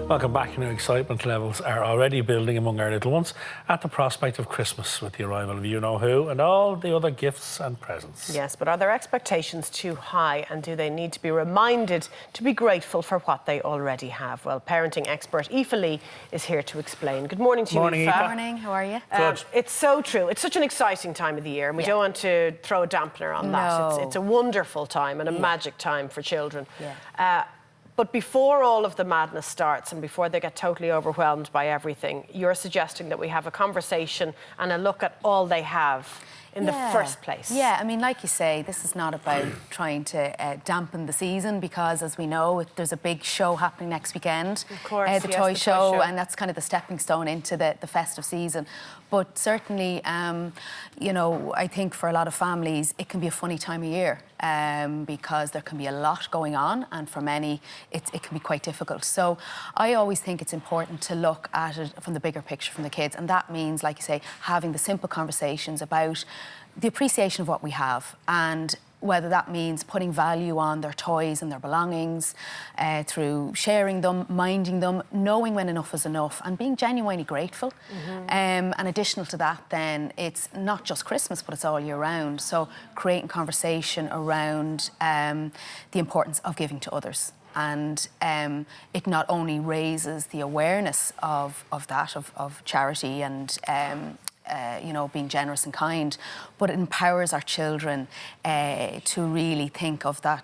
Welcome back. Excitement levels are already building among our little ones at the prospect of Christmas with the arrival of you-know-who and all the other gifts and presents. Yes, but are their expectations too high, and do they need to be reminded to be grateful for what they already have? Well, parenting expert Aoife is here to explain. Good morning to you, Aoife. Good morning, how are you? Good. It's so true. It's such an exciting time of the year, and we don't want to throw a dampener on that. It's a wonderful time and a magic time for children. But before all of the madness starts and before they get totally overwhelmed by everything, you're suggesting that we have a conversation and a look at all they have in the first place. Yeah, I mean, like you say, this is not about trying to dampen the season, because, as we know, there's a big show happening next weekend. Of course, the toy show, and that's kind of the stepping stone into the festive season. But certainly, you know, I think for a lot of families, it can be a funny time of year because there can be a lot going on, and for many, it can be quite difficult. So I always think it's important to look at it from the bigger picture from the kids, and that means, like you say, having the simple conversations about the appreciation of what we have, and whether that means putting value on their toys and their belongings through sharing them, minding them, knowing when enough is enough, and being genuinely grateful. And additional to that, then, it's not just Christmas, but it's all year round. So creating conversation around the importance of giving to others. And it not only raises the awareness of charity and you know, being generous and kind, but it empowers our children to really think of that,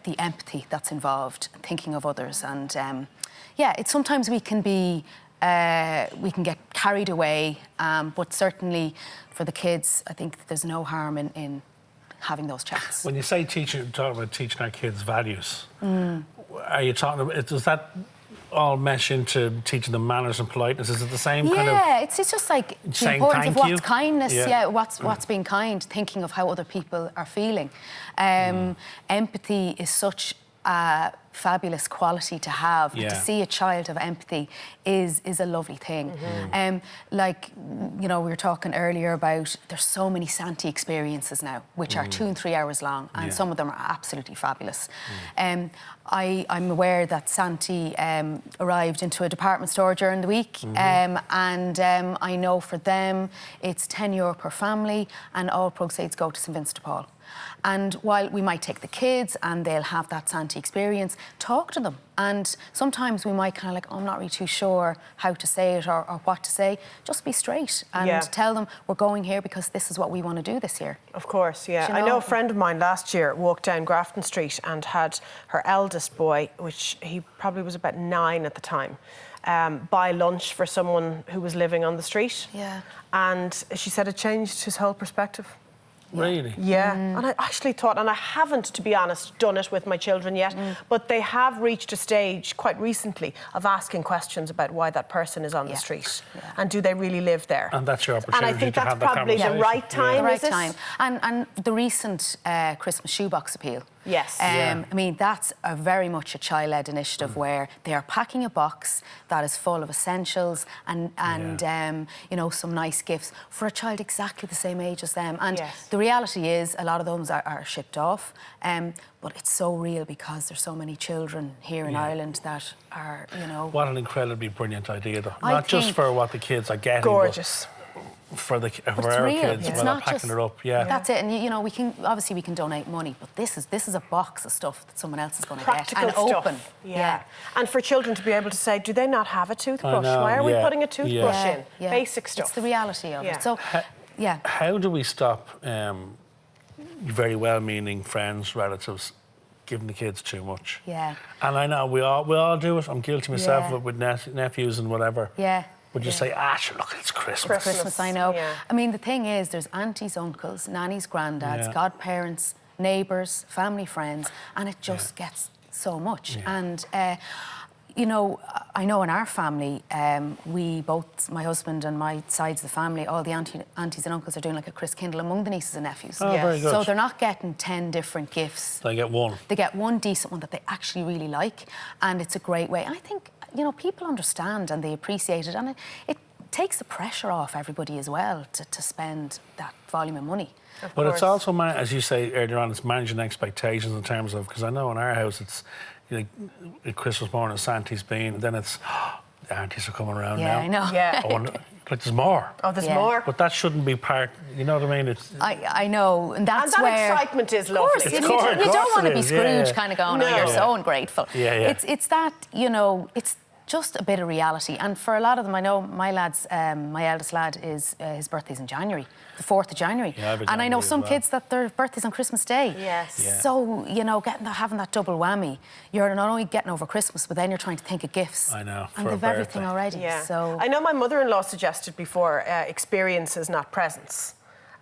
the empathy that's involved, thinking of others. And yeah, it's sometimes we can get carried away, but certainly for the kids, I think there's no harm in having those chats. When you say talk about teaching our kids values, are you talking about, does that all mesh into teaching them manners and politeness? Is it the same kind of... Yeah, it's just like the importance of what's kindness, what's being kind, thinking of how other people are feeling. Empathy is such a fabulous quality to have. To see a child have empathy is a lovely thing. Like, you know, we were talking earlier about there's so many Santa experiences now, which are 2 and 3 hours long, and some of them are absolutely fabulous. I'm aware that Santa arrived into a department store during the week, and I know for them it's €10 per family, and all proceeds go to St Vincent de Paul. And while we might take the kids and they'll have that Santa experience, talk to them. And sometimes we might kind of like, oh, I'm not really too sure how to say it or what to say. Just be straight and tell them we're going here because this is what we want to do this year. Of course, yeah. You know? I know a friend of mine last year walked down Grafton Street and had her eldest boy, which he probably was about 9 at the time, buy lunch for someone who was living on the street. Yeah. And she said it changed his whole perspective. Really? Yeah, and I actually thought, and I haven't, to be honest, done it with my children yet, but they have reached a stage quite recently of asking questions about why that person is on the street and do they really live there. And that's your opportunity. And I think to that's have that probably the right time. The right time. And the recent Christmas shoebox appeal. Yes. I mean, that's very much a child-led initiative where they are packing a box that is full of essentials and you know, some nice gifts for a child exactly the same age as them. And the reality is a lot of those are shipped off, but it's so real because there's so many children here in Ireland that are, you know... What an incredibly brilliant idea, though. Not just for what the kids are getting, gorgeous. For our kids, it's when not they're packing it up. That's it. And you know, we can donate money, but this is a box of stuff that someone else is going to get and stuff. Open. And for children to be able to say, do they not have a toothbrush? Why are we putting a toothbrush in? Basic stuff. It's the reality of it. So, how do we stop very well-meaning friends, relatives giving the kids too much? Yeah. And I know we all do it. I'm guilty myself of it with nephews and whatever. Yeah. Would you say, sure, look, it's Christmas. Christmas, I know. I mean, the thing is, there's aunties, uncles, nannies, granddads, godparents, neighbours, family, friends, and it just gets so much. And, you know, I know in our family, we both, my husband and my sides of the family, all the aunties and uncles are doing like a Chris Kindle among the nieces and nephews. Oh, very good. So they're not getting 10 different gifts. They get one. They get one decent one that they actually really like, and it's a great way. And I think, you know, people understand and they appreciate it, and takes the pressure off everybody as well to spend that volume of money. But it's also, as you say earlier on, it's managing expectations in terms of, because I know in our house it's, you know, Christmas morning, Santa's been, and then it's, the aunties are coming around now. Yeah, I know. Yeah. I wonder, like, there's more. Oh, there's more. But that shouldn't be part, you know what I mean? It's, I know, and that's that where excitement is lovely. Of course, you don't want to be Scrooge kind of going, No. oh, you're so ungrateful. Yeah. It's that, you know, it's just a bit of reality. And for a lot of them, I know my lads, my eldest lad, his birthday's in January, the 4th of January. Yeah, I have a and I know January some as well. kids that their birthday's on Christmas Day. Yes. Yeah. So, you know, having that double whammy, you're not only getting over Christmas, but then you're trying to think of gifts. I know, And for a they've everything birthday. already. Yeah. So I know my mother-in-law suggested before experiences, not presents.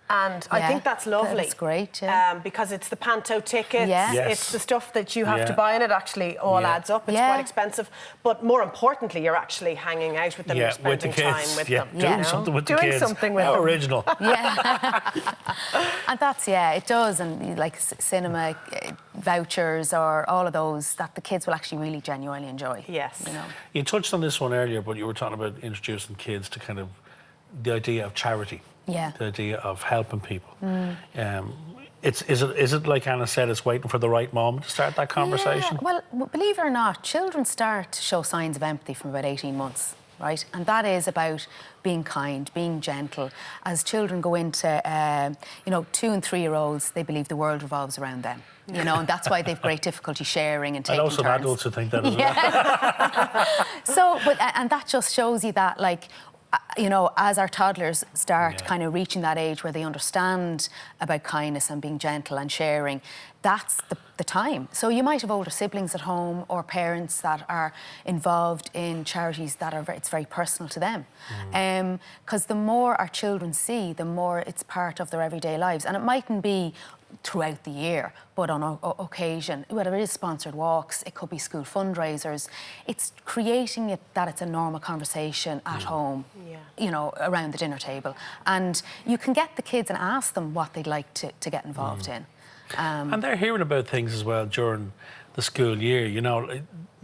And I Yeah, think that's lovely. that's great, yeah. Because it's the panto tickets, Yeah. Yes. it's the stuff that you have to Yeah. buy, and it actually all Yeah. adds up. It's Yeah. quite expensive. But more importantly, you're actually hanging out with them, you're with the spending kids. time with Yeah, them. doing you know? something with the Doing kids. something with How them. original. yeah. And that's, yeah, it does. And like cinema vouchers or all of those that the kids will actually really genuinely enjoy. Yes. You know. You touched on this one earlier, but you were talking about introducing kids to kind of the idea of charity. Yeah. The idea of helping people. Is it like Anna said, it's waiting for the right moment to start that conversation? Yeah, well, believe it or not, children start to show signs of empathy from about 18 months, right? And that is about being kind, being gentle. As children go into, 2 and 3-year-olds, they believe the world revolves around them. You know, and that's why they've great difficulty sharing and I taking know some turns. adults who think that as well. So, and that just shows you that, like, you know, as our toddlers start Yeah. kind of reaching that age where they understand about kindness and being gentle and sharing, that's the time. So you might have older siblings at home or parents that are involved in charities that are it's very personal to them. Because the more our children see, the more it's part of their everyday lives. And it mightn't be throughout the year, but on occasion, whether it is sponsored walks, it could be school fundraisers, it's creating it that it's a normal conversation at home, you know, around the dinner table. And you can get the kids and ask them what they'd like to get involved in. And they're hearing about things as well during the school year, you know.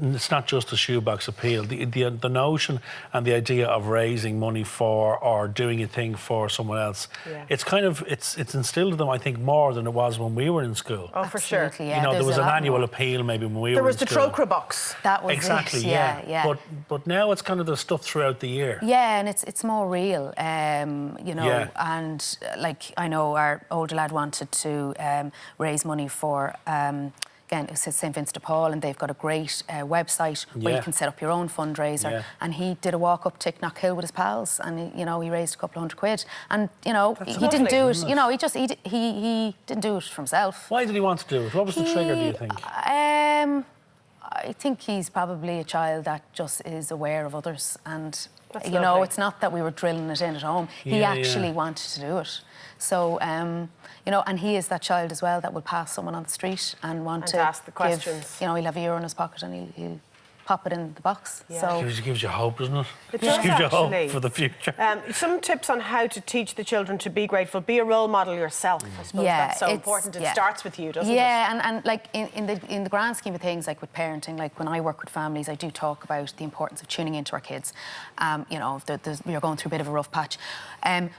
It's not just a shoebox appeal. The notion and the idea of raising money for or doing a thing for someone else, it's kind of, it's instilled in them, I think, more than it was when we were in school. Oh, for sure. Absolutely, yeah. You know, there There's was a an lot annual more. appeal maybe when we There were was in the school. Troker box. That was Exactly, it, yeah. yeah. But now it's kind of the stuff throughout the year. Yeah, and it's more real, you know. Yeah. And like I know our older lad wanted to raise money for. Again, it says St Vincent de Paul, and they've got a great website where you can set up your own fundraiser. Yeah. And he did a walk up Ticknock Hill with his pals, and he raised a couple of £100. And you know, he didn't do it. isn't You it? know, he didn't do it for himself. Why did he want to do it? What was the trigger, do you think? I think he's probably a child that just is aware of others, and That's you know, lovely. it's not that we were drilling it in at home. He Yeah, actually yeah. wanted to do it. So, you know, and he is that child as well that will pass someone on the street and want And to ask the questions. Give, you know, he'll have a euro in his pocket and he'll pop it in the box. Yeah. So It gives you hope, doesn't it? It Just does, gives you hope actually. for the future. Some tips on how to teach the children to be grateful. Be a role model yourself. I suppose that's so it's- important. It yeah. starts with you, doesn't it? Yeah, and like in the grand scheme of things, like with parenting, like when I work with families, I do talk about the importance of tuning into our kids. You know, if you're going through a bit of a rough patch.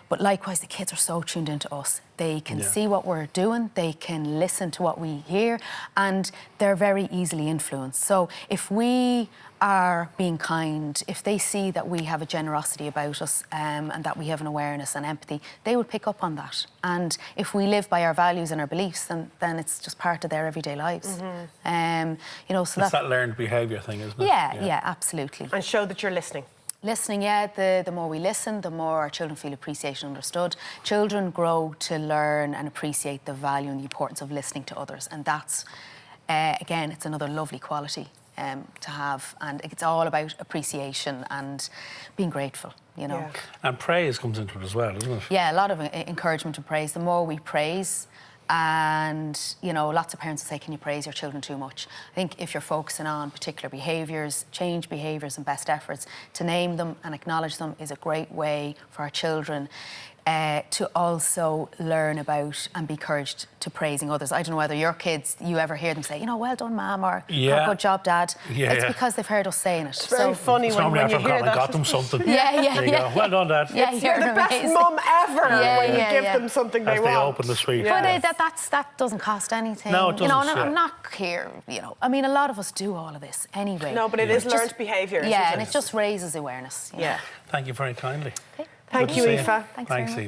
But likewise, the kids are so tuned into us. They can see what we're doing, they can listen to what we hear, and they're very easily influenced. So if we are being kind, if they see that we have a generosity about us and that we have an awareness and empathy, they will pick up on that. And if we live by our values and our beliefs, then it's just part of their everyday lives. You know, so It's that learned behaviour thing, isn't it? yeah, absolutely. And show that you're listening. Listening, yeah, the more we listen, the more our children feel appreciation and understood. Children grow to learn and appreciate the value and the importance of listening to others. And that's, again, it's another lovely quality to have. And it's all about appreciation and being grateful, you know. Yeah. And praise comes into it as well, doesn't it? Yeah, a lot of encouragement and praise. The more we praise, and, you know, lots of parents will say, can you praise your children too much? I think if you're focusing on particular behaviours, change behaviours and best efforts, to name them and acknowledge them is a great way for our children. to also learn about and be encouraged to praising others. I don't know whether your kids, you ever hear them say, you know, well done, Mum, or good job, Dad. It's because they've heard us saying it. It's very funny when you hear that. Got them something. Yeah. Well done, Dad. Yeah, you're the best mum ever when you give them something they want. They open the sweet. But that doesn't cost anything. No, it doesn't. You know, I'm not here, you know. I mean, a lot of us do all of this anyway. No, but it is learned behaviour. Yeah, and it just raises awareness. Yeah. Thank you very kindly. Okay. Thank you, Aoife. Thanks, Aoife.